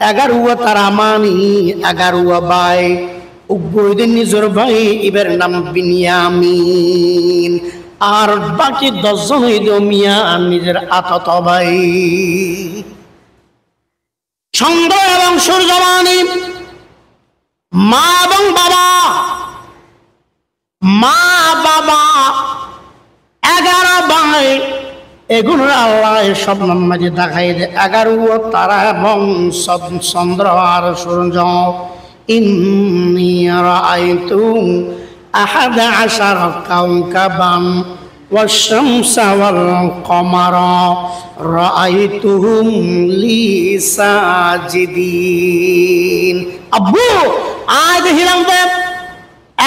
11 তারা মানি 11 ভাই উভয়দের নিজের ভাই এবার নাম বিনিয়ামিন আর বাকি 10 জন হইল মিয়া নিজের আতত ভাই। চন্দ্র এবং সূর্যমানি মা এবং বাবা 11 ভাই এগুলো আল্লাহ সব নামাজে দেখাই দে 11 তারা এবং চন্দ্র আর সূর্য। ইন্নী রাআইতু 11 কাওকাবান ওয়াশ-শামসা ওয়াল-কমারা রাআইতুহুম লি সাজিদিন। আব্বু আজ দেখিলাম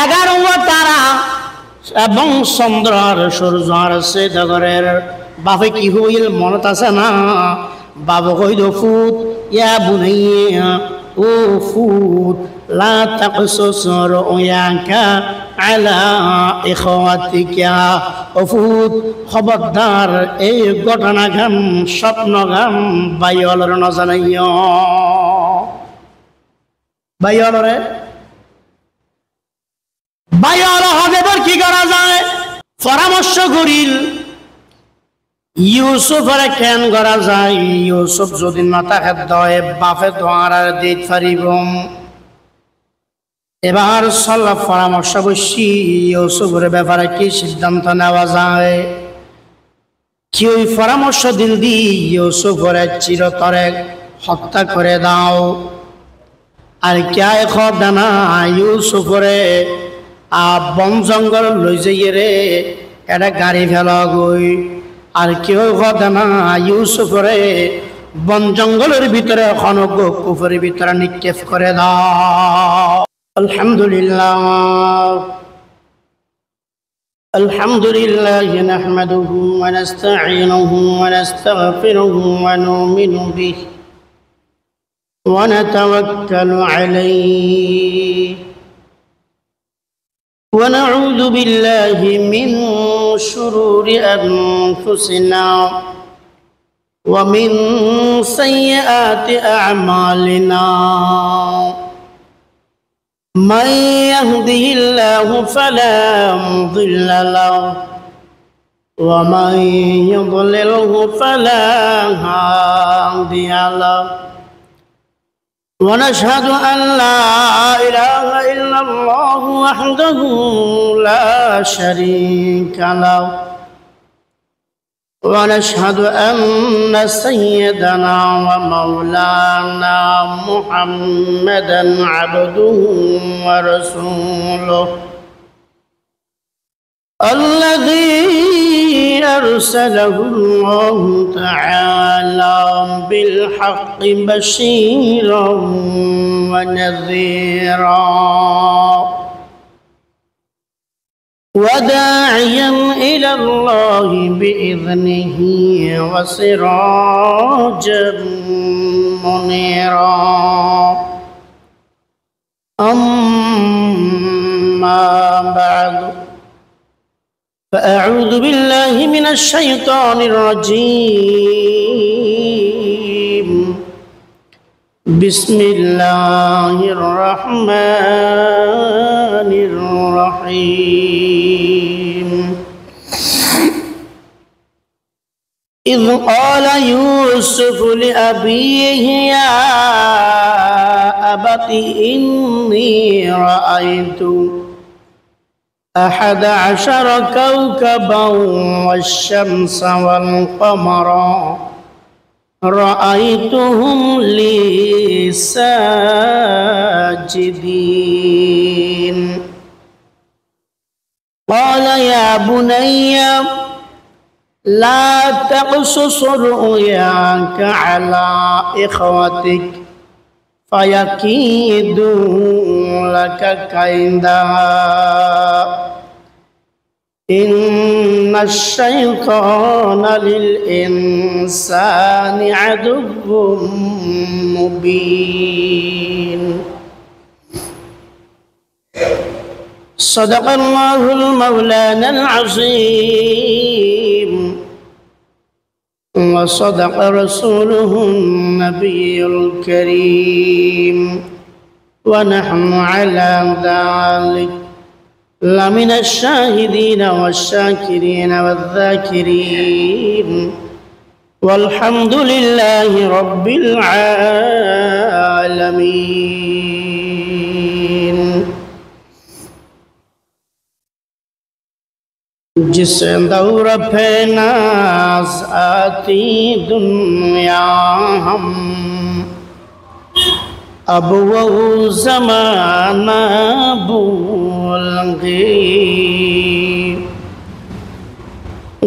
11 তারা এবং চন্দ্র আর সূর্য আর সেজগরের বাপে কি হইল মনত আছে না? বাবা কইল ফুত ইয়া বুনাইয়া ও ফুত লা তাকসুস রুয়াকা আলা ইখওয়াতিকা। ও ফুত খবরদার এই ঘটনা গান স্বপ্ন গান বাইয়লর নজানাইও। বাইয়লরে বাইয়ল হবে কি করা যায় পরামর্শ করিল ইউসুফের কেন করা যায়। ইউসুফ যদি না থাকে দয়ে বাপে তোমার আর দিতে পারিব। এবার সল্লা পরামর্শ বসি ইউসুফের ব্যাপারে কি সিদ্ধান্ত নেওয়া যায়। কি ওই পরামর্শ দিল দি ইউসুফের চিরতরে হত্যা করে দাও আর কে খবর না ইউসুফরে বন জঙ্গল লই যাইয়ে রে এটা গাড়ি ফেলা গই আর কেউ কথা না ইউসুফরে বন জঙ্গলের ভিতরে খনক কুফরের ভিতরে নিক্ষেপ করে দাও। আলহামদুলিল্লাহ আলহামদুলিল্লাহ নাহমাদুহু ওয়া নাস্তাঈনুহু ওয়া নাস্তাগফিরুহু ওয়া নু'মিনু বিহি ওয়া নাতাওয়াক্কালু আলাইহি ونعوذ بالله من شرور أنفسنا ومن سيئات أعمالنا من يهده الله فلا مضل له ومن يضلله فلا هادي له ونشهد أن لا إله إلا الله وحده لا شريك له ونشهد أن سيدنا ومولانا محمدا عبده ورسوله الذي أرسله الله تعالى بالحق بشيرا ونذيرا وداعيا إلى الله بإذنه وسراجا منيرا. أما بعد فأعوذ بالله من الشيطان الرجيم. بسم الله الرحمن الرحيم. إذ قال يوسف لأبيه يا أبت إني رأيت 11 كوكبا والشمس والقمر رأيتهم لي ساجدين. قال يا بني لا تقصص رؤياك على إخوتك فيكيدوا لك كيدا إن الشيطان للإنسان عدو مبين. صدق الله المولانا العظيم وصدق رسوله النبي الكريم ونحن على ذلك لمن الشاهدين والشاكرين والذاكرين والحمد لله رب العالمين. جس دور پہ ناز آتی دنیا ہم اب وہ زمانہ بھول گئی.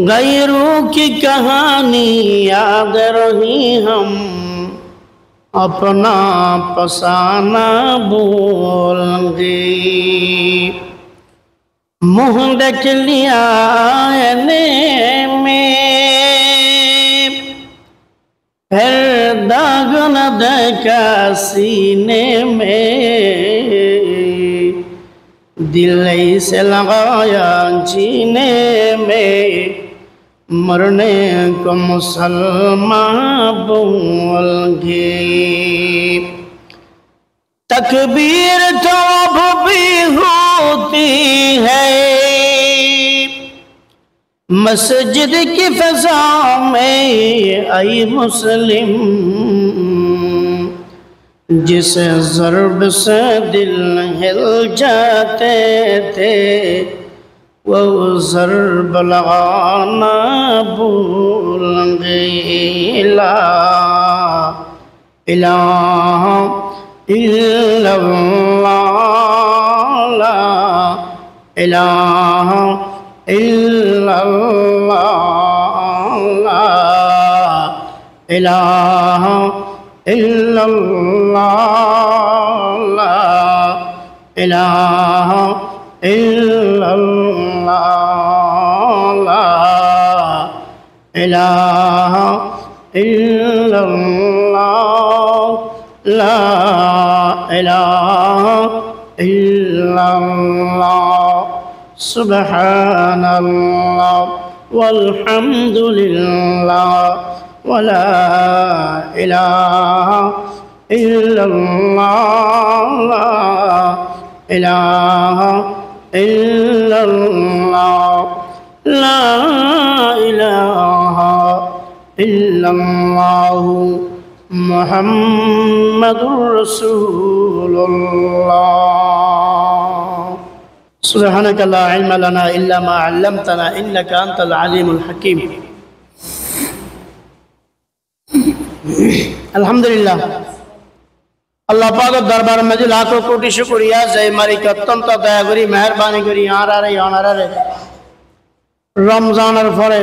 غیروں کی کہانی یاد رہی ہم اپنا پسانہ بھول گئی. منہ ڈھک لیا آئینے میں پھر داغ نہ دیکھا سینے میں. دل سے لگایا جینے میں مرنے کو مسلمان بھول گئے. تکبیر تو اب بھی ہوتی ہے مسجد کی فضا میں اے مسلم. جس ضرب سے دل ہل جاتے تھے وہ ضرب لگانا بھول گئے. لا الہ الا اللہ لا الہ الا اللہ لا الہ الا اللہ لا الہ الا اللہ لا الہ الا اللہ لا الہ الا اللہ. سبحان اللہ والحمد للہ ولا الہ الا اللہ لا الہ الا اللہ لا الہ الا اللہ محمد رسول اللہ. سبحانك لا علم لنا إلا ما علمتنا إنك أنت العليم الحكيم. الحمدللہ اللہ پاک دربار مجھے لاکھوں کوٹی شکریہ زی ماری کتن تا دیا گری مہربانی گری یہاں رہے رمضان الفرے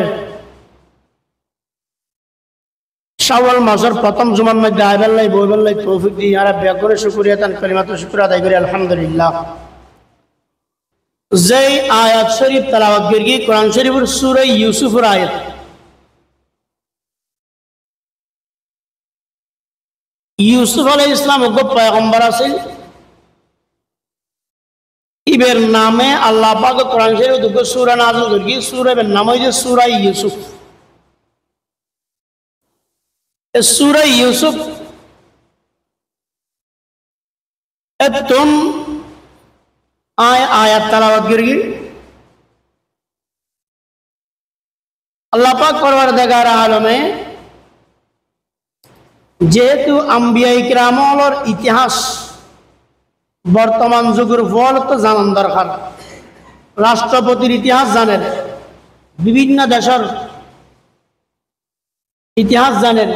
শাওয়াল মাসের প্রথম জুমার মধ্যে আইবাল্লাই বইবাল্লাই তৌফিক দিয়ে আর ব্যাকরে শুকরিয়া তান কালিমাতু শুকর আদায় করি আলহামদুলিল্লাহ. যেই আয়াত শরীফ তেলাওয়াত করি কোরআন শরীফের সূরা ইউসুফের আয়াত. ইউসুফ আলাইহিস সালাম ওগো পয়গম্বর আছেন ইবের নামে আল্লাহ পাক কোরআন শরীফে দুটো সূরা নাযিল করি. সূরার নাম হইছে সূরা ইউসুফ. سورہ یوسف تم آیات تلاوت کرگی. اللہ پاک پروردگار عالم میں যেহেতু আম্বিয়া ইকরামর ইতিহাস বর্তমান যুগের ফল তো জানান দরকার. রাষ্ট্রপতির ইতিহাস জানেন, বিভিন্ন দেশের ইতিহাস জানেন,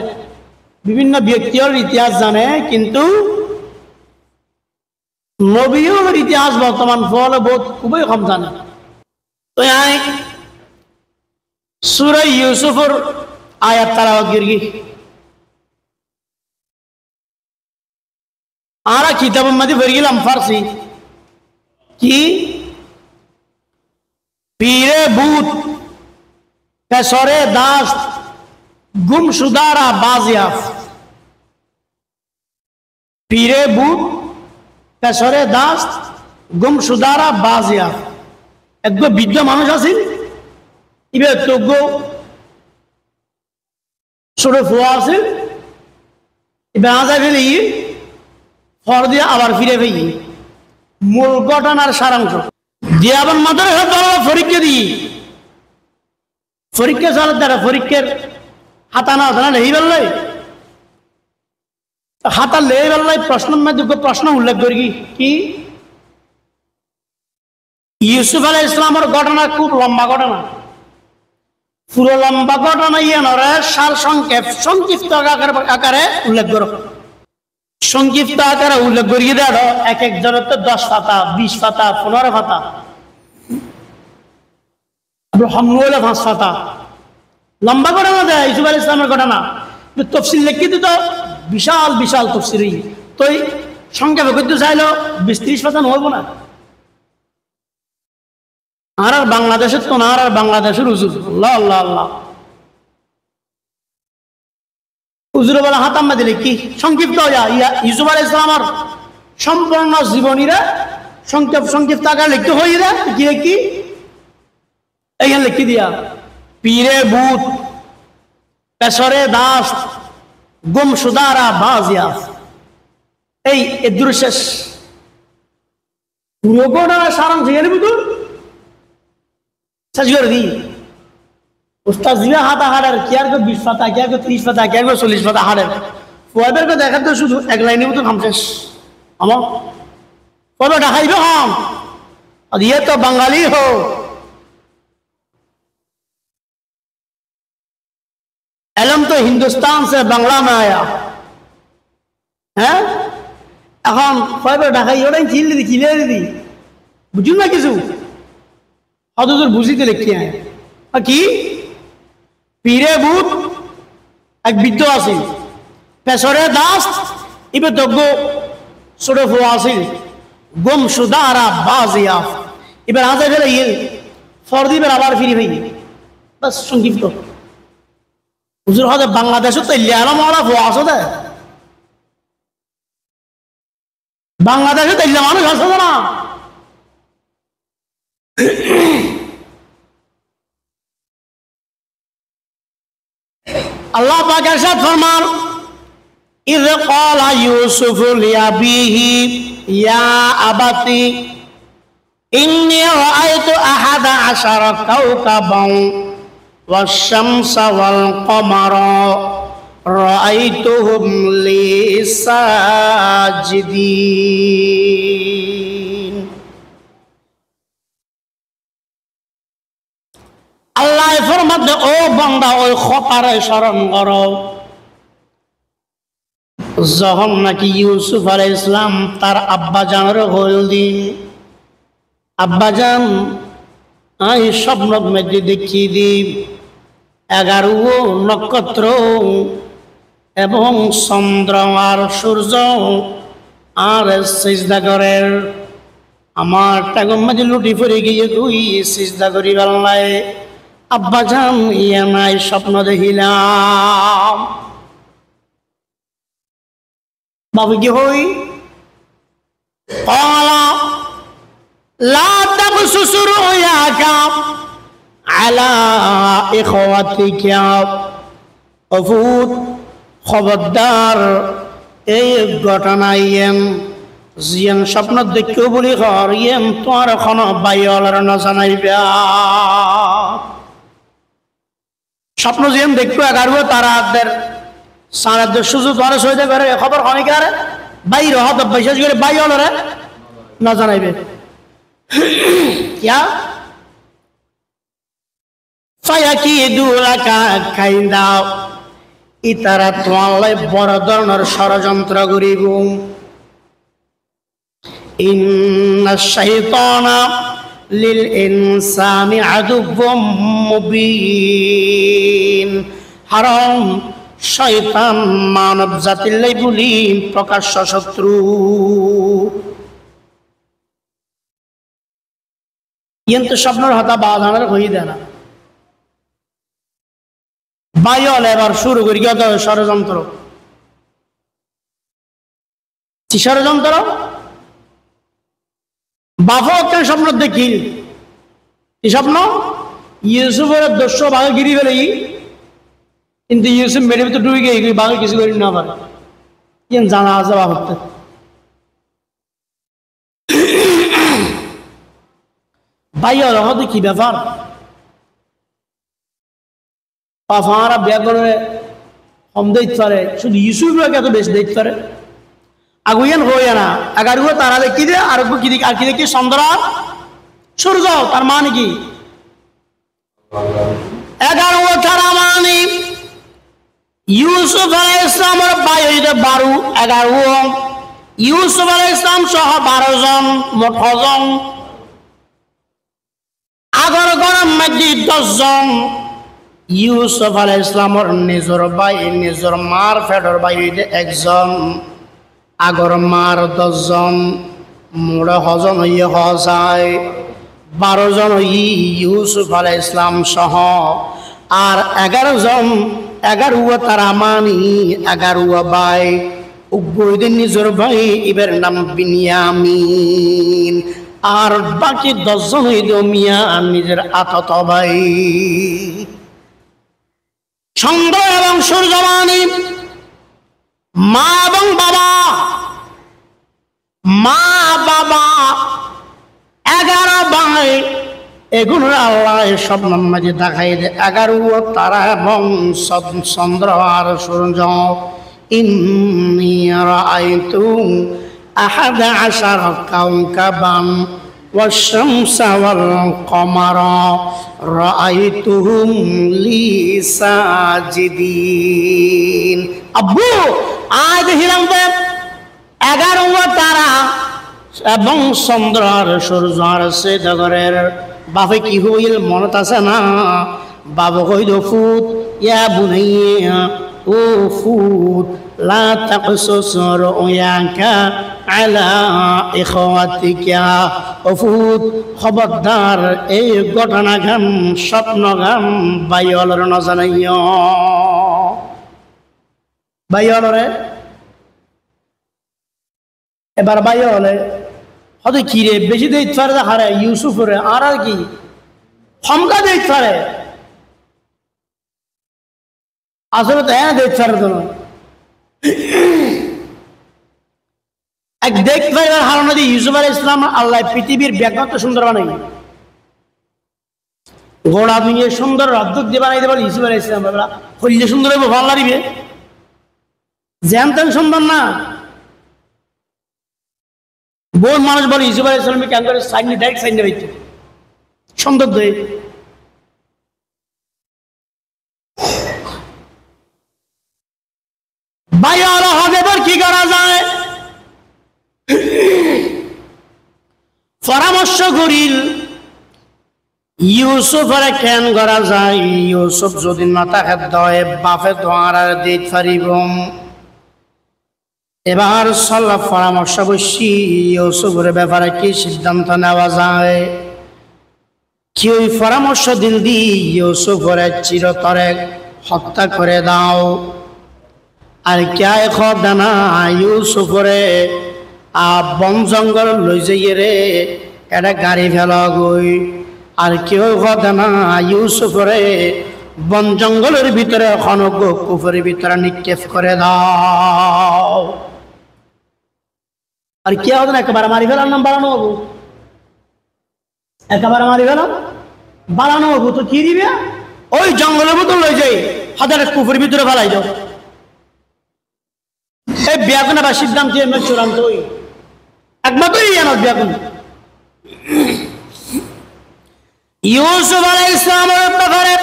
বিভিন্ন ব্যক্তির ইতিহাস জানে, কিন্তু নবীর ইতিহাস বর্তমান ফল বহুত খুবই কম জানে. তো সূরা ইউসুফের আয়াত তেলাওয়াত করি. आरा किताबांमध्ये बघितलं फारसी की पीरे भूत कसरे दास्त गुमशुदारा बाजियाफ. पीरे भूत कसरे दास्त गुमशुदारा बाजियाफ. একগো বিদ্য মানুষ আছেন ইবে তোগো ছোট ফুয়া আছে বেড়া ফেলি ফর দিয়ে আবার ফিরে ফেলি মূল ঘটনার সারাংশ দিয়ে আবার মাদ্রাসা পরীক্ষা দিই পরীক্ষা চালার দ্বারা পরীক্ষার হাতা না হতো না লেহি বেললাই হাতা লেহি বেললাই প্রশ্নের মধ্যে প্রশ্ন উল্লেখ করি কি ইউসুফ আলাইহিস ইসলামের ঘটনা খুব লম্বা ঘটনা পুরো লম্বা ঘটনা সার সংক্ষেপ সংক্ষিপ্ত আকারে উল্লেখ করো সংক্ষিপ্ত আকারে উল্লেখ করিয়ে দেয় এক একজনের তো 10 পাতা 20 পাতা 15 পাতা হমলে 5 পাতা লম্বা ঘটনা দেয় ইউসুফ আলাইহিস ইসলামের ঘটনা তফসিল লিখে দিত বিশাল বিশাল তফসিল তো সংক্ষেপে করতে চাইলো 20-30 পাতা হইব না আর বাংলাদেশের তো না আর বাংলাদেশের হুজুর আল্লাহ আল্লাহ আল্লাহ হুজুর বলা হাতাম্মা দিলে কি সংক্ষিপ্ত ইউসুফ আলাইহিস ইসলামের সম্পূর্ণ জীবনীরা সংক্ষিপ্ত আকারে লিখতে হয়ে যায় কি কি এইখানে লিখি দিয়া পীরে ভূত পেশরে দাস গুমশুদারা বাজিয়া এই দৃশ্যের পুরো ঘটনা সারাংশ জেনে বুঝুন সাজগর দি উস্তাদ জিয়া হাতা হাড়ের কি আর 20 পাতা কি আর 30 পাতা কি আর 40 পাতা হাড়ের ফুয়াদের কো দেখা তো শুধু এক লাইনের মতো নাম শেষ আমা কবে ঢাকাইবে हम और ये तो बंगाली हो इल्म तो हिंदुस्तान से बांग्ला में आया हैं এখন কবে ঢাকাই ওরাই চিল্লি দি কিলে দি বুঝুন না কিছু হযরত বুঝিতে লিখে আয় কি পীরে ভূত এক বিদ্য আছে পেশরে দাস ইবে দগ্গ ছোট ফুয়া আছে গুমশুদারা বাজিয়া এবার আজে ফেলে ফরদি বের আবার ফিরে ভাই বাস সংক্ষিপ্ত হুজুর হযরত বাংলাদেশে তো ইলিয়ানা মাওলা ফুয়া আছে দে বাংলাদেশে তো ইলিয়ানা মানুষ আছে না আল্লাহ পাক ইরশাদ ফরমান ইয ক্বালা ইউসুফ লিআবিহি ইয়া আবাতি ইন্নী রাআইতু আহাদা আশারা কাওকাবান ওয়াশ-শামসা ওয়াল কমারা রাআইতুহুম লি সাজিদিন আল্লাহ ফরমাতে ও বান্দা ওই খতারে স্মরণ করো যখন নাকি ইউসুফ আলাইহিস ইসলাম তার আব্বা জানের হল দিন আব্বা জান আমি স্বপ্নের মধ্যে দেখিয়ে দিই 11 নক্ষত্র এবং চন্দ্র আর সূর্য আর সিজদা করে আমার টাগম মাঝে লুটি পড়ে গিয়ে তুই সিজদা করি বাল্লাই আব্বা জান ইয়া নাই স্বপ্ন দেখিলাম বাবু কি হই ক্বালা লা তাবসুস রুয়াকা আলা ইখওয়াতিকা অফুত খবরদার এই ঘটনা জিয়ান স্বপ্ন দেখিও বলি ঘর তোমার এখন বাইয়ালার না জানাইবা স্বপ্ন জিয়ান দেখো 11 তারাদের সারাদ সুযোগ ধরে সইতে করে খবর হয় কারে বাইরে হত বিশেষ করে বাইয়ালারে না জানাইবে কিয়া ফায়াকিদু লাকা কাইন্দা ইতারা তোমার বড় ধরনের ষড়যন্ত্র করিব ইন্নাশ শাইতানা লিল ইনসানি আদুউম মুবিন হারাম শয়তান মানব জাতির লাই বলি প্রকাশ্য শত্রু কিন্তু স্বপ্নের হতা বাঁধানোর হই দেয় না বায়ল এবার শুরু করি গত ষড়যন্ত্র কি ষড়যন্ত্র বাফো একটা স্বপ্ন দেখি কি স্বপ্ন ইউসুফের 200 ভাগে গিরি ফেলে কিন্তু ইউসুফ মেরে তো ডুবে গিয়ে বাঘে কিছু করি না পারে কেন জানা আছে বাবতে ভাইয়া হয়তো কি ব্যাপার পাফারা বিয়া করে কম দিতে পারে শুধু ইউসুফরাকে এত বেশি দিতে পারে আগুয়ান হয়ে না এগারো তারা দেখি দে আর কি দেখি আর কি দেখি চন্দ্র সূর্য তার মানে কি 11 তারা মানে ইউসুফ আলাইহিস সালামের ভাই হইতে 11 ইউসুফ আলাইহিস সালাম সহ 12 জন মোট জন আগর গরম মধ্যে 10 জন ইউসুফ আলাইহিস সালামের নিজর ভাই নিজর মার ফেডর ভাই হইতে একজন আগর মার 10 জন মোড় হজন হইয়ে হজায় 12 জন ইউসুফ আলাইহিস সালাম সহ আর 11 জন 11 তারা মানি 11 ভাই উগ্রদের নিজের ভাই এবার নাম বিনিয়ামিন আর বাকি 10 জন হইল মিয়া নিজের আতত ভাই চন্দ্র এবং সূর্য মানি মা এবং বাবা মা বাবা 11 ভাই এগুলো আল্লাহ সব নামাজে দেখাই দে 11 তারা এবং চন্দ্র আর সূর্য ইন্নী রাআইতু 11 কাওকাবান والشمس والقمر رأيتهم لي ساجدين আব্বু আজ হিলাম দে 11 তারা এবং চন্দ্র আর সূর্য আর সেদগরের বাপে কি হইল মনত আছে না বাবা কইল ফুত ইয়া বুনাইয়া ও ফুত লা তাকসুস রুয়াকা আলা ইখওয়াতিকা ও ফুত খবরদার এই ঘটনা গান স্বপ্ন গান বাইয়লর ন জানাইও বাইয়লরে এবার বাইয়লে হয়তো কি রে বেশি দিতে পারে হারে ইউসুফরে আর আর কি ক্ষমতা দিতে পারে আসলে তো হ্যাঁ দেখতে পারে তো এক দেখতে পারে হারণ নদী ইউসুফ আলাইহিস সালাম আল্লাহ পৃথিবীর ব্যাঘ্রত সুন্দর বানাই গোড়া ভেঙে সুন্দর রদ্দক দিয়ে বানাই দেবে ইউসুফ আলাইহিস সালাম বাবা হইলে সুন্দর হবে ভালো লাগবে জ্যান সুন্দর না বহু মানুষ বলে ইউসুফ আলাইহিস সালামকে কেন করে সাইনে ডাইরেক্ট সাইনে হইতে সুন্দর দেয় বাইরে হবে এবার কি করা যায় পরামর্শ করিল ইউসুফের কেন করা যায় ইউসুফ যদি না থাকে দয়ে বাপে দোয়ার দিতে পারিব এবার সল্লা পরামর্শ বসি ইউসুফের ব্যাপারে কি সিদ্ধান্ত নেওয়া যায় কি ওই পরামর্শ দিল দি ইউসুফের চিরতরে হত্যা করে দাও আর কে খদানা ইউসুফরে বন জঙ্গল লই যাইয়ে রে এটা গাড়ি ফেলা গই আর কেউ খদানা ইউসুফরে বন জঙ্গলের ভিতরে খনক কুফরের ভিতরে নিক্ষেপ করে দাও আর কে হবে না একেবারে মারি ফেলার নাম বাড়ানো হবো একেবারে মারি ফেলাম বাড়ানো হবো তো কি দিবে ওই জঙ্গলের মতো লই যাই হাজার কুফরের ভিতরে ফেলাই যাও এই ব্যাগুন বা সিদ্ধান্ত চূড়ান্ত একমাত্রই জানো ব্যাগুন ইউসুফ আলাইহিস সালামের ব্যাপারে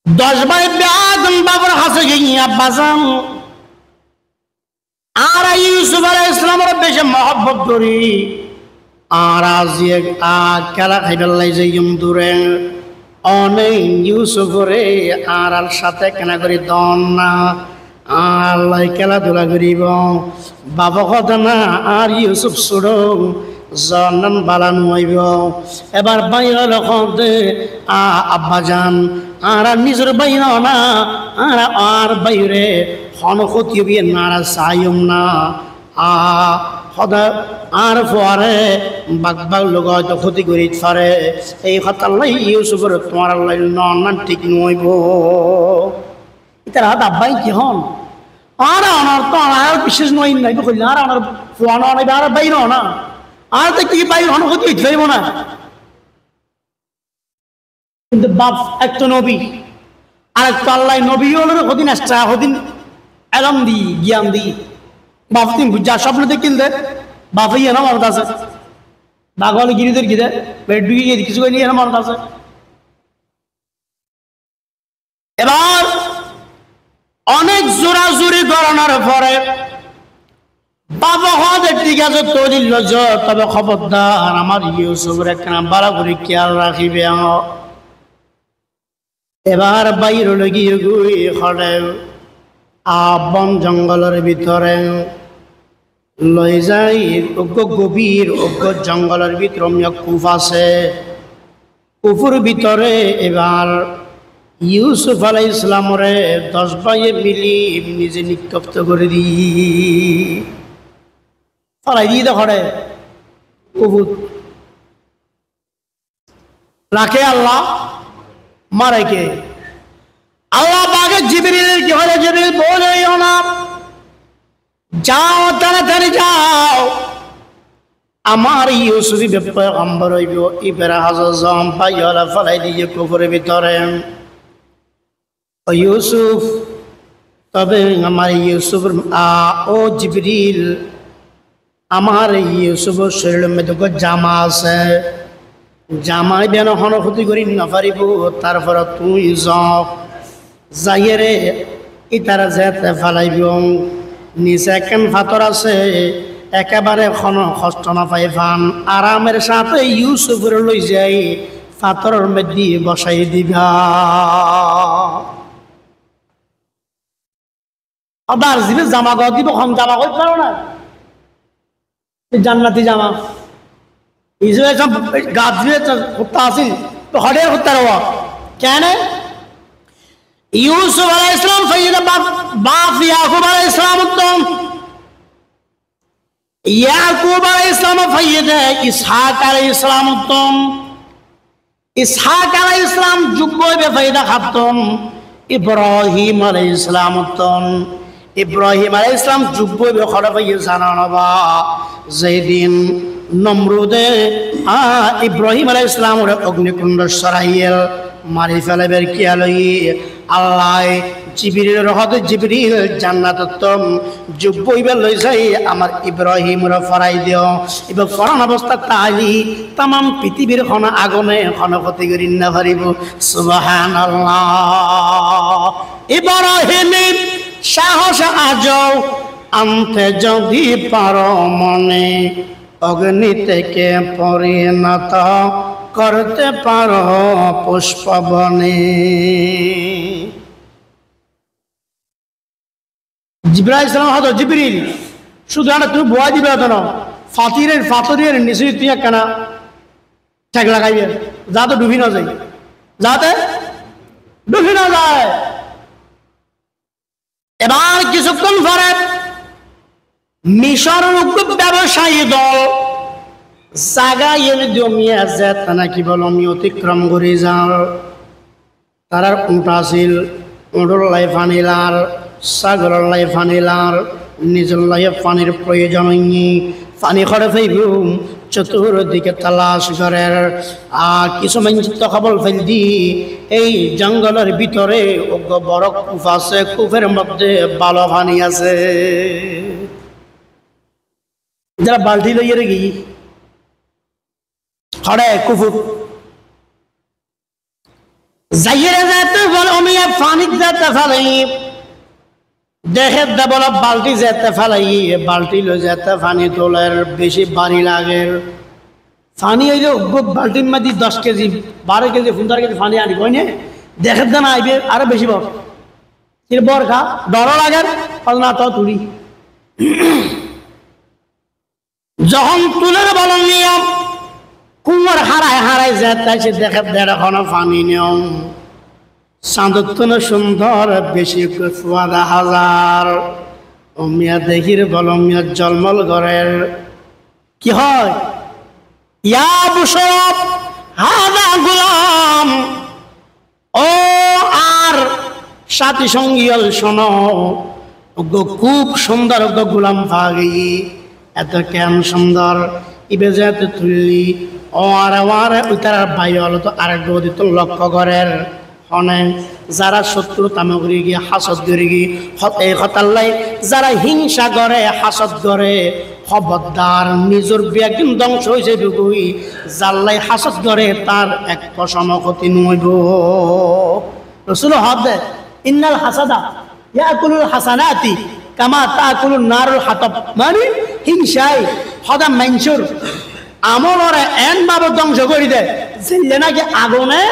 10 ভাই ব্যাগুন বাবার হাসে গিয়ে বাজান আর ইউসুফ আলাইহিস সালামের বেশি মহব্বত করি আর আজ খেলা খাইবেলাই যাইম দূরে অনেক ইউসুফরে আর সাথে কেনা করি দন না আল্লাহ খেলাধুলা করিব বাবা কথা না আর ইউসুফ ছোড়ো জন্ম বালানো হইব এবার বাইরে লখতে আব্বা যান আর নিজের বাইর না আর বাইরে ক্ষতি হবি নারা চাইম না সদা আর পরে বাঘ বাঘ লোক হয়তো ক্ষতি করি পারে এই কথা আল্লাহ ইউসুফের তোমার আল্লাহ নন ঠিক নইব এটার হাত আব্বাই কি হন আর আমার তো আর বিশেষ নই নাই কইলে আর আমার ফোয়ানো নাই আর বাইর না আর দেখতে কি বাইর হন ক্ষতি হইব না কিন্তু বাপ একটা নবী আর একটা আল্লাহ নবী হলো হদিন আসছে হদিন এলম দি জ্ঞান দি বাপ তুমি বুঝা স্বপ্ন দেখিল দে বাপই না মনত আছে বাঘল গিরিদের গিরে পেট ঢুকিয়ে কিছু করে নিয়ে মনত আছে এবার অনেক জোরাজুরি করানোর পরে বাবা হদে ঠিক আছে তৈরির লজ তবে খবরদার আমার ইউসুফের একখানা বালা করে খেয়াল রাখিবে এবার বাইর লগিয়ে গুই খড়ে বন জঙ্গলের ভিতরে লই যাই অজ্ঞ গভীর অজ্ঞ জঙ্গলের ভিতরে কুফ আছে কুফুর ভিতরে এবার ইউসুফ আলাইহিস সালামরে 10 ভাইয়ে মিলি নিজে নিক্ষিপ্ত করে দি ফলাই দিয়ে দেখে কুফুর রাখে আল্লাহ মারে কে আল্লাহ পাকে জিবরিলের কি হলো জিবরিল বলেও না যাও তাড়াতাড়ি যাও আমার ইউসুফি পয়গম্বর হইব ইবরা হাজম পাইলা ফলাই দিয়ে কুফরের ভিতরে ইউসুফ তবে আমার ইউসুফ ও জিবরিল আমার ইউসুফের শরীরের মধ্যে জামা আছে জামাই বেন হন ক্ষতি করি না পারিব তারপর তুই যাইয়ে রে ইতারা যেতে ফেলাইব নিচে একখান ফাতর আছে একেবারে কষ্ট না পাই ফান আরামের সাথে ইউসুফের লই যাই ফাতরের মধ্যে বসাই দিবা আবার জিবে জামা গাও দিব কম জামা করতে পারো না জান্নাতি জামা ইসরায়েল সব গাছ দিয়ে কুত্তা আসি তো হডের কুত্তা রওয়া কেন ইউসুফ আলাইহিস সালাম সৈয়দ বাপ ইয়াকুব আলাইহিস সালাম উত্তম ইয়াকুব আলাইহিস সালাম সৈয়দ ইসহাক আলাইহিস সালাম উত্তম ইসহাক আলাইহিস সালাম যুগ্ম বেফায়দা খাতম ইব্রাহিম আলাইহিস সালাম উত্তম ইব্রাহিম আলাইহিস সালাম যুগ্ম বেখলাফাইয়ে জানানবা যেদিন নমরুদে ইব্রাহিম আলাইহিস সালামের অগ্নিকুণ্ড সরাইয়েল মারি ফেলাবের কি আলই আল্লাহ জিবরিলের হতে জিবরিল জান্নাততম যুবইবে লই যাই আমার ইব্রাহিমরে ফরাই দিও এবার ফরান অবস্থা তাইলি তাম পৃথিবীর খন আগুনে খন ক্ষতি করি না পারিব সুবহানাল্লাহ ইব্রাহিমের সাহস আজও আনতে যদি পারো মনে অগ্নি থেকে পরিণত করতে পারো পুষ্পবনে জিবরাইল সালাম হতো জিবরিল শুধু না তুমি বয়া দিবে না ফাতরের নিচে তুই একখানা ঠেক লাগাইবে যাতে ডুবি না যায় যাতে ডুবি না যায় এবার কিছুক্ষণ পরে মিশরের ব্যবসায়ী দল জাগায় জমিয়ে আছে তা কি বল আমি অতিক্রম করে যাও তার উঁট আছিল উঁটর লাই ফানিলার সাগরের লাই ফানিলার নিজের লাই পানির প্রয়োজন পানি খড়ে ফেলব চতুর্দিকে তালাশ করে কিছু মানুষ খবর ফেল দি এই জঙ্গলের ভিতরে বড় কূপ আছে কূপের মধ্যে ভালো পানি আছে যারা বালতি লইয়ে রেখি খড়ে কুফুর যাইয়ে যেতে বল আমি পানি যেতে ফেলাই দেখে বল বালতি যেতে ফেলাই বালতি লই যেতে পানি তোলার বেশি বাড়ি লাগে পানি হইলে বালতির মধ্যে 10 কেজি 12 কেজি 15 কেজি পানি আনি কই নে দেখে না আইবে আরো বেশি বর বরখা ডর লাগে না তো তুলি যখন তুলের বল নিয়ম কুমার হারায় যেতে দেখে দেড়খানা পানি নিয়ম চাঁদত্তন সুন্দর বেশি হাজার ও মিয়া দেখির বলো মিয়া জলমল ঘরের কি হয় ইয়া বুশরাব হাদা গোলাম ও আর সাথী সঙ্গী শোনো খুব সুন্দর গোলাম ভাগি এত কেন সুন্দর ইবে যে এত তুললি ও আর ওইটার ভাই হলো তো আরেক গদিত লক্ষ্য করের হনে যারা শত্রু তামগরি গিয়ে হাসদ করে গিয়ে এই হতাল্লাই যারা হিংসা করে হাসদ করে খবরদার নিজের বিয়াকিন ধ্বংস হয়েছে ঢুকুই জাল্লাই হাসদ করে তার এক পশম ক্ষতি নইব রসুল হদ ইন্নাল হাসাদা ইয়াকুলুল হাসানাতি কামা তাকুলুন নারুল হাতাব মানে হিংসাই হদা মাইনসুর আমলরে এন ভাবে ধ্বংস করে দেয় যে নাকি আগুনে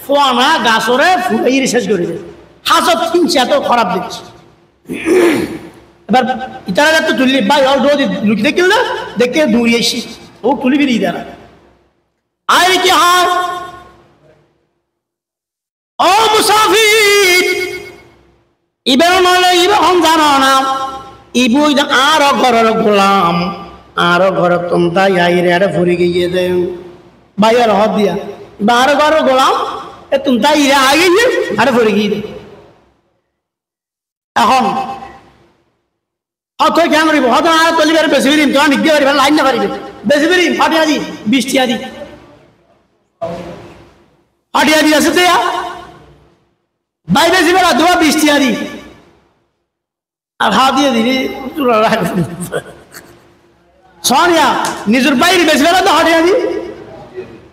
ফোয়ানা গাছরে ফুটাই শেষ করে দেয় হাসদ হিংসা এত খারাপ দেখছে এবার ইতারা তো তুললি ভাই ওর রোজ লুকি দেখল না দেখে দৌড়িয়ে এসি ও তুলি বেরিয়ে দেয় আর কি হয় ও মুসাফির ইবের নলে ইবে হন জানো না ইবু আরো ঘরের গোলাম আরো ঘরে তোমরা আইরে আরে ফুরি গিয়ে দে বাইরের হদ দিয়া বারো ঘরের গোলাম এ তোমরা ইরে আগে গিয়ে আরে ফুরি গিয়ে দে এখন হত কেন করিব হত আর তলিবার বেশি দিন তোমার নিতে পারিবে লাইন না পারিবে বেশি দিন ফাটিয়া দি 20 টিয়া দি ফাটিয়া দি আছে দেয়া ভাই বেশি বেলা দোয়া 20 টিয়া দি আর হাত দিয়ে দিলি সোনিয়া নিজের বাইরে বেশি বেলা তো হাটিয়া দি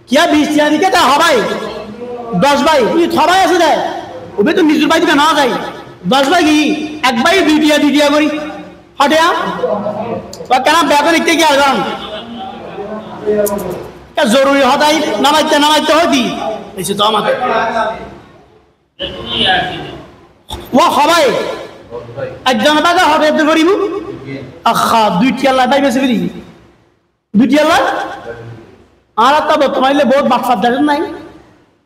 কিয়া 20 টিয়া দি কেটা হবাই 10 ভাই তুই সবাই আছে দেয় ওবে তো নিজের বাড়ি থেকে না যাই 10 ভাই কি এক ভাই 2 টিয়া করি হটিয়া কেন ব্যাপার লিখতে কি আসলাম জরুরি হতাই নামাইতে হতি এসে তো আমাকে ও সবাই একজন বাজা হঠাৎ করিব আখা 2 টিয়া লাই বেশি করি 2 টিয়া লাই আর তা বর্তমানে বহুত বাচ্চা দেখেন নাই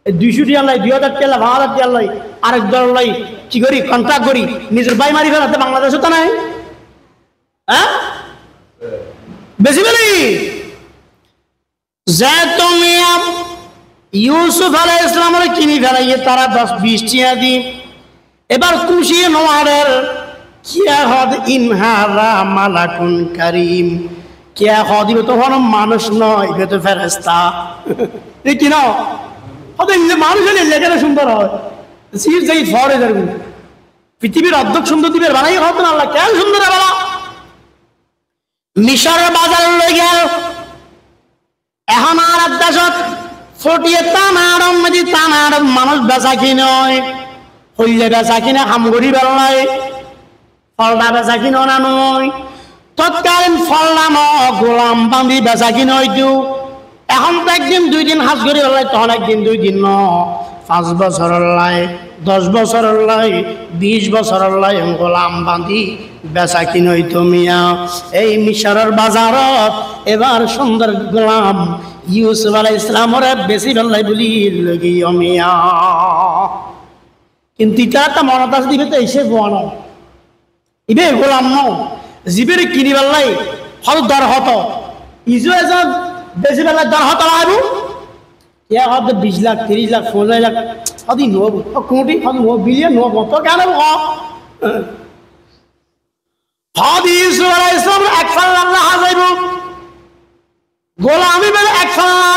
200 টিয়া লাই 2000 টিয়া লাই 5000 টিয়া লাই আরেক দল লাই কি করি কন্ট্রাক্ট করি নিজের বাই মারি ফেলাতে বাংলাদেশে তো নাই হ্যাঁ বেশি বলি যে তুমি ইউসুফ আলাইহিস সালামের কিনি ফেলাইয়ে তারা 10-20 টিয়া দি এবার খুশি নোয়ারের কিয়া হদ ইনহারা মালাকুন কারীম কিয়া হদ তো কোনো মানুষ নয় এটা তো ফেরেশতা ঠিক না হদ এই মানুষ হলে লেখাটা সুন্দর হয় সির যাই ফরে যাবে পৃথিবীর অর্ধেক সুন্দর দিবের বানাই হতো না আল্লাহ কেন সুন্দর বাবা মিশরের বাজার লই গেল এখন আর দেশত ফটিয়ে তানার মধ্যে তানার মানুষ বেচা কিনয় হইলে বেচা কিনে হামগড়ি বেলায় ফলটা বেচা কিনো না নয় তৎকালীন ফলনাম গোলাম বান্ধি বেচা কিনয় দিও এখন তো একদিন 2 দিন হাজ করি বেলায় তখন একদিন 2 দিন ন 5 বছরের লাই 10 বছরের লাই 20 বছরের লাই গোলাম বান্ধি বেচা কিনই তুমিয়া এই মিশরের বাজারত এবার সুন্দর গোলাম ইউসুফ আলাইহিস সালামের বেশি বেলাই বলি লগি অমিয়া কিন্তু ইটা মনত আছে দিবে তো এসে বোয়ানো ইবে গোলাম ন জিবের কিনি বেলাই হল দর হত ইজু এজন বেশি বেলা দর হত আইবু ইয়া হদ 20 লাখ 30 লাখ 40 লাখ আদি নব কোটি হদ 9 বিলিয়ন নব তো কেন হদি ইউসুফ আলাইহিস সালাম এক ফাল্লা আল্লাহ হাজাইব গোলামি বেলা এক ফাল্লা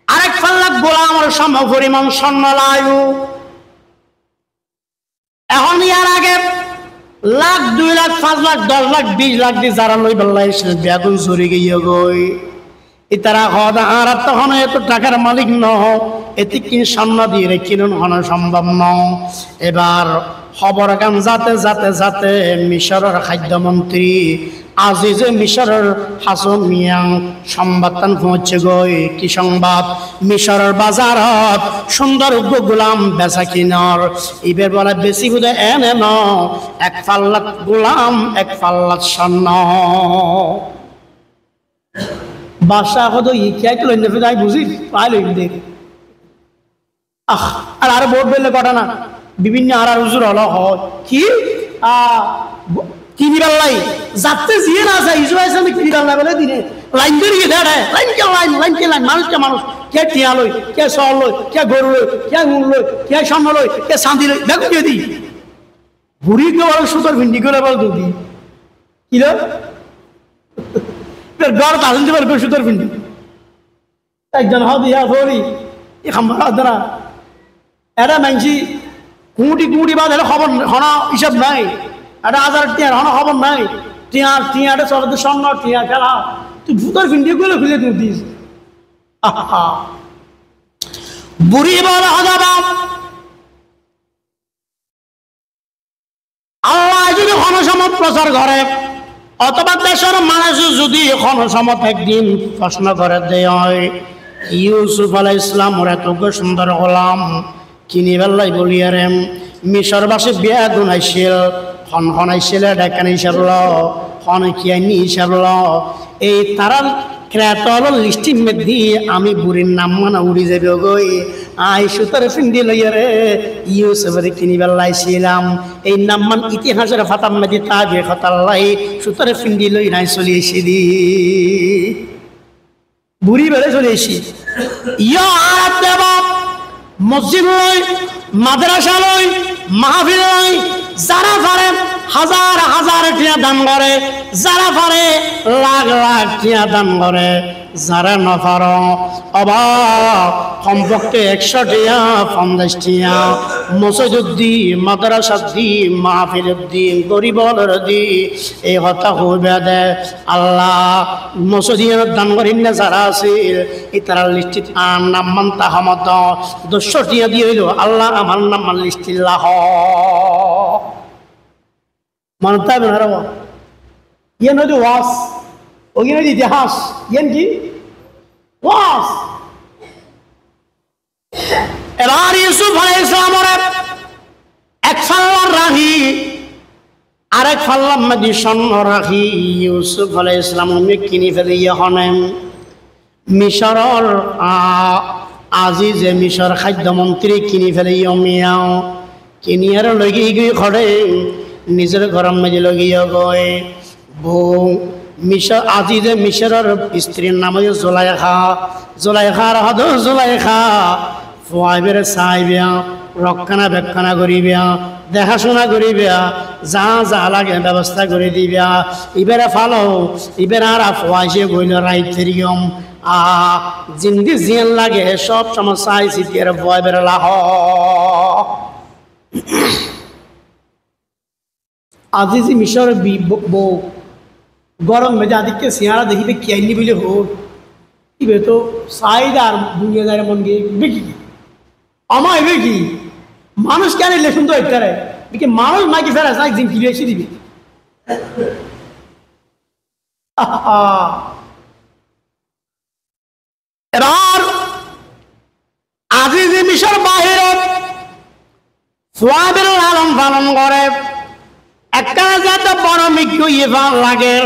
আরেক ফাল্লা গোলামের সম পরিমাণ স্বর্ণ লাইবু এখন ইয়ার আগে লাখ 2 লাখ 5 লাখ 10 লাখ 20 লাখ দি যারা লই বেলাই বেগুন চুরি গিয়ে গই ইতারা হদ আর তখন এত টাকার মালিক ন এতে কি স্বর্ণ দিয়ে কিনুন হওয়া সম্ভব ন এবার খবর গান যাতে যাতে যাতে মিশরের খাদ্যমন্ত্রী আজিজে মিশরের হাসন মিয়া সংবাদটান পৌঁছে গই কি সংবাদ মিশরের বাজারত সুন্দর গোলাম বেচা কিনর ইবের বলে বেশি বুঝে এনে ন এক পাল্লাত গোলাম এক পাল্লাত স্বর্ণ বাদশা কত ইকিয়াই তো লইনে ফেদাই বুঝি পাই লইন দেখ আর আরো বহুত বেলে ঘটনা বিভিন্ন আর হুজুর হলো হয় কি কিনিবার লাই যাতে জিয়ে না যায় ইসরায়েল সামনে কিনিবার না বলে দিনে লাইন ধরিয়ে দেয় লাইন কে লাইন মানুষকে মানুষ কে টিয়া লই কে সর লই কে গরু লই কে গুণ লই কে স্বর্ণ লই কে শান্তি লই দেখো দিয়ে দিই বুড়ি কে বড় সুতোর ভিন্ডি করে বল দুদি কি লো গড় তাহলে দিবার সুতোর ভিন্ডি একজন হদিয়া ধরি এ খাম্বার দ্বারা এরা মানছি কুটি বাদ এরা খবর হনা হিসাব নাই এটা 1000 টিয়ার হনা খবর নাই টিয়াটা চলতে স্বর্ণ টিয়া খেলা তুই ভূতের ভিন্ডি গুলো খুলে তুই দিস বুড়ি বলা হজাবা আল্লাহ যদি ক্ষণসমত প্রচার করে অথবা দেশের মানুষ যদি ক্ষণসমত একদিন প্রশ্ন করে দেয় হয় ইউসুফ আলাইহিস সালামের এত সুন্দর গোলাম কিনি বেলাই বলিয়ারে মিশরবাসী বিয়া গুনাইছিল খনাইছিল ডাকানি হিসাব ল খন খিয়াইনি হিসাব ল এই তারা ক্রেতল লিস্টির মধ্যে আমি বুড়ির নাম মানে উড়ি যাবে গই আই সুতর ফিন্দি লইয়ারে ইউসুফের কিনি বেলাইছিলাম এই নাম মান ইতিহাসের ফাতার মধ্যে তাবে খতাল্লাই সুতর ফিন্দি লই নাই চলে এসে দি বুড়ি বেড়ে চলে এসি ইয়া আর দেব মসজিদ লই মাদ্রাসা লই মাহফিল লই যারা পারে হাজার হাজার টিয়া দান করে যারা পারে লাখ লাখ টিয়া দান করে যারা নপার অভাব কমপক্ষে 100 টিয়া 50 টিয়া মসজিদ দি মাদ্রাসা দি মাহফিল দি গরিবর দি এই কথা হইবে দে আল্লাহ মসজিদ দান করেন না যারা আছে ইতারা লিস্টিত নাম মান তাহমত 200 টিয়া দিয়ে হইল আল্লাহ আমার নাম লিস্টিল্লাহ মানতা বেনারব ইয়ে নদী ওয়াস ওই নদী ইতিহাস ইয়েন কি ওয়াস এবার ইউসুফ আলাইহিস সালামের এক ফাল্লার রাহি আরেক ফাল্লার মধ্যে স্বর্ণ রাহি ইউসুফ আলাইহিস সালাম কিনে ফেলে হনেন মিশরের আজিজে মিশর খাদ্যমন্ত্রী কিনে ফেলে মিয়াও কিনিয়ার লগি গিয়ে খড়ে নিজের ঘরের মাঝে লগিয়ে গয় বউ মিশর আজিজে মিশরের স্ত্রীর নাম হচ্ছে জোলাইখার হদ জোলাইখা ফুয়াইবের চাইবিয়া রক্ষণা বেক্ষণা করিবিয়া দেখাশোনা করিবিয়া যা যা লাগে ব্যবস্থা করে দিবিয়া ইবেরা ফালো ইবেরা আর ফুয়াইছে গইল রাইত ফেরিয়ম জিন্দি জিয়ান লাগে সব সমস্যা আইসি তের ফুয়াইবের লাহ আজিজি মিশর বউ গরম মেজাদিকে সিয়ারা দেখিবে কি আইনি বলে হোক ইবে তো সাইদার দুনিয়াদার মন গিয়ে দেখি আমার এবে কি মানুষ কেন লেখুন তো একটারে দেখি মানুষ মাইকে ফেরা একদিন ফিরে এসে দিবে এবার আজিজি মিশর বাহির সোয়াবের লালন পালন করে একটা যাতে বড় মিক্কু ইফান লাগে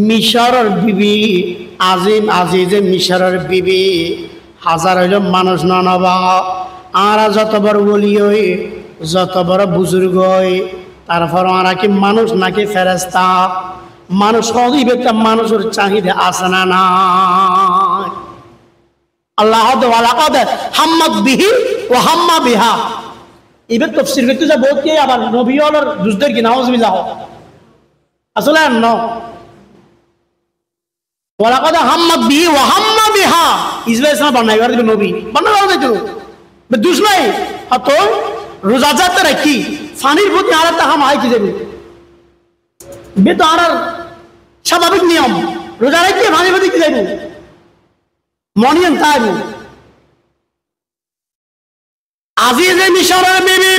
মিশরের বিবি আজিজে মিশরের বিবি হাজার হইল মানুষ নবা আর যত বড় বলি হই যত বড় বুজুর্গ হই তারপর আর কি মানুষ নাকি ফেরেস্তা মানুষ হইবে তা মানুষের চাহিদা আছে না না আল্লাহ হাম্মাদ বিহি ও হাম্মা বিহা এবার তফসির করতে যা বহুত কে আবার নবী হলর দুজদের কি নাউজুবিল্লাহ আসলে ন ওলা কথা হাম্মাদ বিহি ওয়া হাম্মা বিহা ইসরাইল সাহেব বানাইবার দিবে নবী বানাবার দিতে দুশ নাই তো রোজা যাতে রাখি ফানির প্রতি আর তাহাম আই কি যাবে বে তো আর স্বাভাবিক নিয়ম রোজা রাখি ফানির প্রতি কি যাবে মনিয়ন তাই আজিজে মিশরের বিবি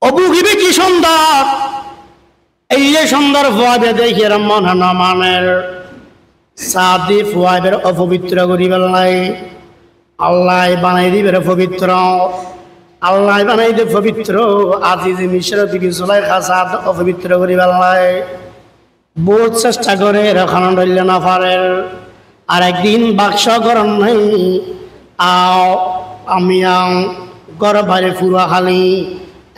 অবু গিবি কি সুন্দর এই যে সুন্দর ফুয়াবে দেখি মন নমানের সাদি ফুয়াবের অপবিত্র করিবার নাই আল্লাহ বানাই দিবে পবিত্র আল্লাহ বানাই দে পবিত্র আজিজে মিশরের বিবি জুলাইখা সাদ অপবিত্র করিবার নাই বহুত চেষ্টা করে রাখানো ধরল না পারে আর একদিন বাক্স গরম নাই আমি গড় বাইরে ফুরা খালি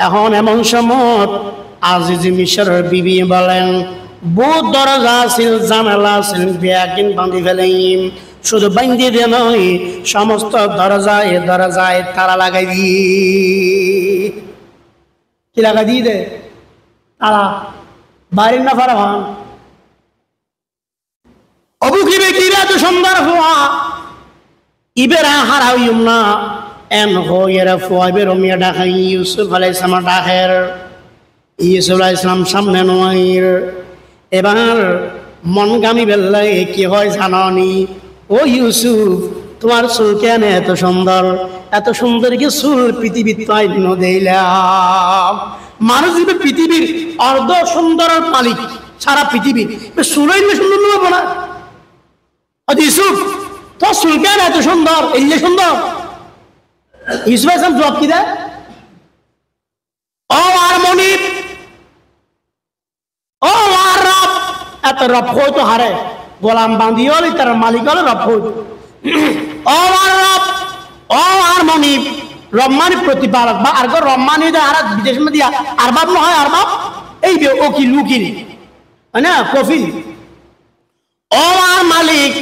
এখন এমন সময় আজিজ মিশরের বিবি বলেন বহুত দরজা আছিল, জানালা আছিল, ব্যাগিন বাঁধি ফেলেন। শুধু বান্ধি দিয়ে নয়, সমস্ত দরজায় দরজায় তালা লাগাই দিয়ে। কি লাগাই দিয়ে দে তালা, বাড়ির না ফারা হন। অবুকিবে কিরা তো সুন্দর হওয়া ইবেরা হারাইম না এন হইরা ফুয়াইবে রমিয়া ডাকাই ইউসুফ আলাইহিস সালাম ডাকের। ইউসুফ আলাইহিস সালাম সামনে নয়। এবার মনগামী বেলায় কি হয় জানি? ও ইউসুফ, তোমার চুল কেন এত সুন্দর? এত সুন্দর কি চুল পৃথিবীর তাই দিলাম। মানুষ যদি পৃথিবীর অর্ধ সুন্দরের মালিক সারা পৃথিবী, চুলই সুন্দর নেবো না? ইউসুফ, তোর চুল কেন এত সুন্দর? এই যে সুন্দর। ইউসুফ আলাইহিস সালাম জবাব কি দেয়? ও আর মনিব, ও আর রব, এত রব হইতো হারে গোলাম বান্ধি হলে তার মালিক হলে রব হইত। ও আর রব, ও আর মনিব, রম্মানি প্রতিপালক বা আর রম্মানি আর বিদেশ মধ্যে আর বাপ নয়, আর বাপ এই ওকিল উকিল হয় না, কফিল। ও আর মালিক,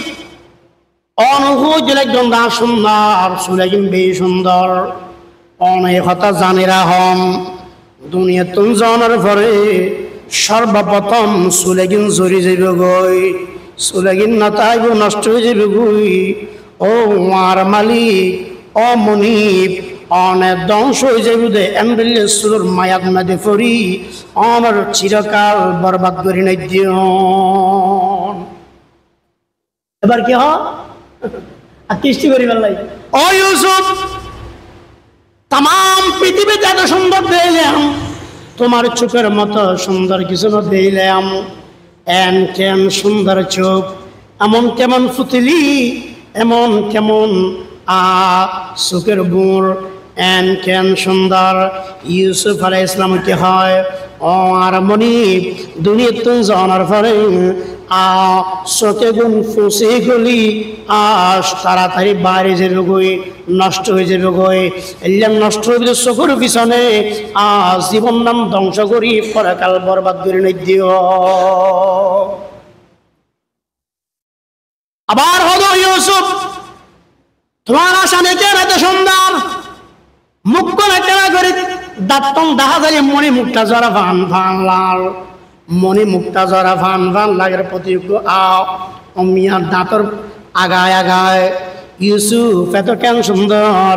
একজন সুন্দর সুলেগিন বেশ সুন্দর, অনেক কথা জানিরা হন। দুনিয়া তুম জানার পরে সর্বপ্রথম সুলেগিন জড়ি যাইব গই, সুলেগিন না তাইব নষ্ট হয়ে যাবে গই। ও আর মালিক, ও মনিব, অনেক ধ্বংস হয়ে যাবে দে এমবিলে সুর মায়াত মাদে ফরি আমার চিরকাল বরবাদ করি নাই দিও। এবার কি হয়? কৃষ্টি করি বেলাই, ও ইউসুফ, তাম পৃথিবীতে এত সুন্দর দিলাম, তোমার চোখের মতো সুন্দর কিছু দিলাম। এন কেন সুন্দর চোখ, এমন কেমন ফুতিলি, এমন কেমন চোখের বুড়, এন কেন সুন্দর। ইউসুফ আলাইহিস সালাম কি হয়? ও আর মনিব, দুনিয়া তুম জানার পরে চোখে গুণ ফুসে গলি তাড়াতাড়ি বাইরে যাবে গই, নষ্ট হয়ে যাবে গই। এলাম নষ্ট হয়ে গেলে চোখের পিছনে জীবন নাম ধ্বংস করি পরকাল বরবাদ করে নাই দিও। আবার হলো ইউসুফ, তোমার আশা নেই এত সুন্দর মুখ করে কেনা করে দাঁতন দেখা যায় মনে মুখটা জরা ভান ভান লাল, মনে মুখটা জরা ভান ভান লাগের প্রতি অমিয়ার দাঁতর আগায় আগায়। ইউসুফ এত কেন সুন্দর?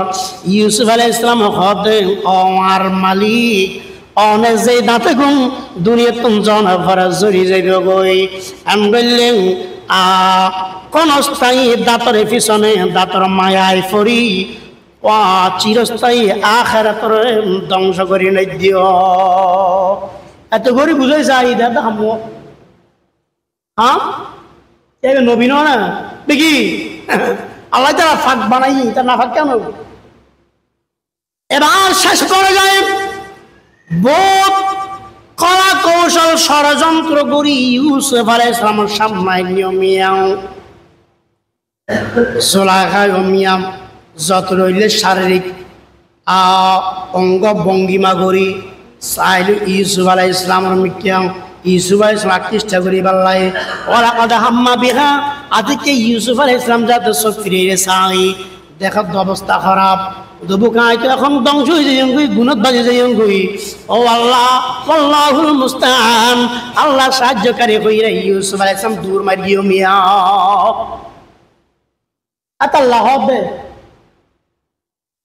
ইউসুফ আলাইহিস সালাম হতে আমার মালিক, অনেক যে দাঁতে গুণ দুনিয়া তুম জন ভরা জড়ি যাইব গই। আমি বললেন কোন স্থায়ী দাঁতরে পিছনে দাঁতর মায়ায় ফরি চিরস্থায়ী আখিরাতর ধ্বংস করি নাই দিও। এত করে বুঝাই যাই দাদা হামো, হ্যাঁ নবীন না দেখি আল্লাহ তারা ফাঁক বানাই, তার না ফাঁক কেন? এবার শেষ করে যায় বোধ কলা কৌশল ষড়যন্ত্র করি ইউসুফ আলাইহিস সালামের সামনে নিয়মিয়াও জোলাখায় মিয়াম যত রইলে শারীরিক অঙ্গ ভঙ্গিমা করি চাইল ইউসুফ আলাইহিস সালামের মিকিয়াম। ইউসুফ আলাইহিস সালাম চেষ্টা করি বাল্লাই ওরা কথা হাম্মা বিহা আজকে ইউসুফ আলাইহিস সালাম যাতে সব ফিরে চাই দেখার অবস্থা খারাপ, দুবুকায় তো এখন ধ্বংস হয়ে যাই গুণত বাজে যাই। ও আল্লাহ, আল্লাহুল মুস্তাআন, আল্লাহ সাহায্যকারী হইরা ইউসুফ আলাইহিস সালাম দূর মারিও মিয়া আল্লাহ হবে।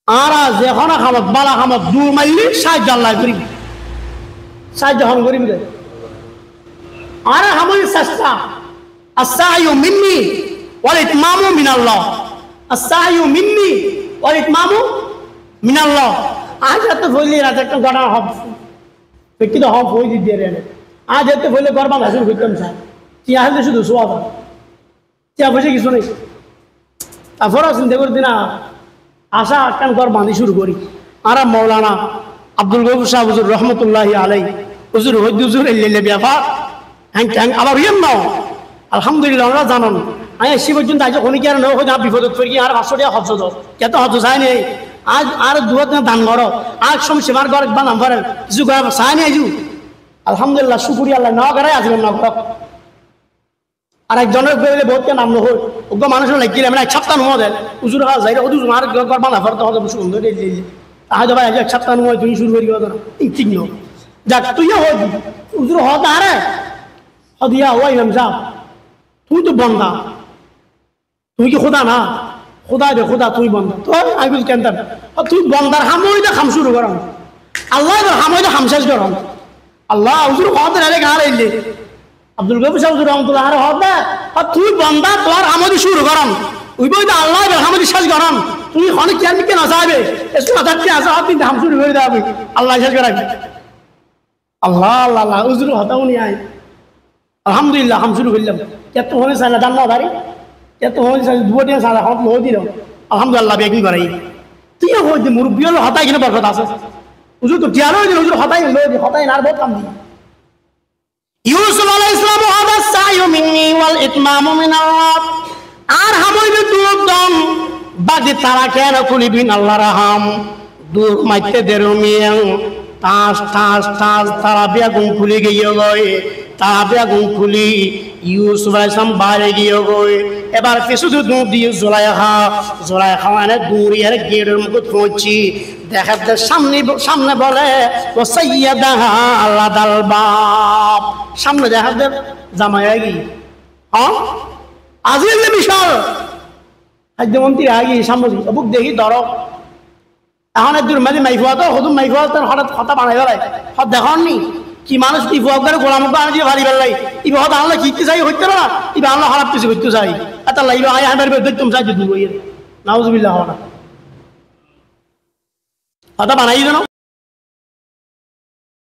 আর যখন খামত বালা খামত দূর মারলি সাহায্য আল্লাহ করিবি, সাহায্য হন করিবি। আর হামল চেষ্টা আসাইউ মিন্নি ওয়াল ইতমামু মিনাল্লাহ, আসাইউ মিন্নি ওয়াল ইতমামু মিনাল্লাহ। আজ এত বললি রাত একটা গড়া হব কিন্তু হব হই দিয়ে রে। আজ এত বললে গড়বা হাসিল হইতাম স্যার, টিয়া হলে শুধু শোয়া টিয়া বসে কিছু নেই। তারপরে চিন্তা করতি না আশা একখান ঘর বাঁধি শুরু করি। আর মৌলানা আব্দুল গফুর শাহ হুজুর রহমতুল্লাহি আলাই হুজুর হইদ হুজুর এলে ব্যাপার হ্যাং ট্যাং আবার হইয়েন না। আলহামদুলিল্লাহ আমরা জানান আমি এসি পর্যন্ত আজ কোনো কি আর নয় হয়তো বিপদত করি আর 500 টাকা হজ কত হজ চাই নেই। আজ আর দুয়ার দান ঘর আজ সম সীমার ঘর বানাম পারেন কিছু চাই নেই আজু আলহামদুলিল্লাহ শুকুরি আল্লাহ ন করাই আসবেন না করক আর একজনের বেরোলে বহুত নাম নহল ওগো মানুষ লাগিলে মানে এক সপ্তাহ নয় দেয় উজুর হাওয়া যাই ওদু মার গর বাঁধা ফরতে হবে সুন্দর তাহলে ভাই এক সপ্তাহ নয় তুমি শুরু করি ঠিক ন যাক তুইও হই উজুর হত আরে হদিয়া ওই নাম যা তুই তো বন্ধা তুই কি খোদা না খোদা দে খোদা তুই বন্ধা তো আমি বলি কেন তুই বন্দার হামইটা খাম শুরু করাম আল্লাহ হামইটা খাম শেষ করাম আল্লাহ উজুর হত রে গার এলে আব্দুল গফুর সাহেব রহমতুল্লাহ আর হত তুই বন্দা তোর হামদি শুরু করাম ওই বই আল্লাহ হামদি শেষ করাম তুই অনেক কেন কেন চাইবে এসে কথা কি আছে আপনি হাম শুরু করে দেবে আল্লাহ শেষ করাবি আল্লাহ আল্লাহ আল্লাহ উজুর হতাও নি আয় আলহামদুলিল্লাহ হাম শুরু করলাম এত হলে চাই না জান না দাঁড়ি এত হলে চাই দুটি সারা হত লো দিল আলহামদুলিল্লাহ বেগি করাই তুই হয়ে মুরব্বী হলো হতাই কিনে বরকত আছে উজুর তো টিয়ারও দিল উজুর হতাই লো হতাই না আর বহুত কাম দিই ইউসুফ আলাইহিস সালাম হাদা সাইয়ু মিন্নি ওয়াল ইতমামু মিন আল্লাহ আর হামইবে দুদম বাদি তারা কেন কুলিবিন আল্লাহর হাম দূর মাইতে দেরমিয়াং তাস তাস তাস তারা বেগুন খুলে গিয়ে গয় তারা বেগুন খুলি ইউসুফ আলাইহিস সালাম বাইরে গিয়ে গয় এবার কিছু দুধ দিয়ে জোলাইখা মানে দূরে আর গেটের মুখে পৌঁছি দেখাতে সামনে সামনে বলে ও সাইয়্যিদা আলাদাল বাব সামনে দেখাতে জামাই আগি হ্যাঁ আজিল বিশাল খাদ্যমন্ত্রী আগি সামনে বুক দেখি ধরো এখন দূর মাঝে মাইফুয়া তো হতুম মাইফুয়া তোর হঠাৎ কথা বানাই বেড়ায় হত দেখান নি কি মানুষ কি ফুয়া করে গোলাম আনি দিয়ে ভারী বেড়াই ইবে হত আনলে কি চাই হইতে না ইবে আনলে খারাপ কিছু করতে চাই এত লাইবে আয় হাঁটার তুমি চাই দুধ বইয়ের নাউজুবিল্লাহ হওয়া না কথা বানাই দেন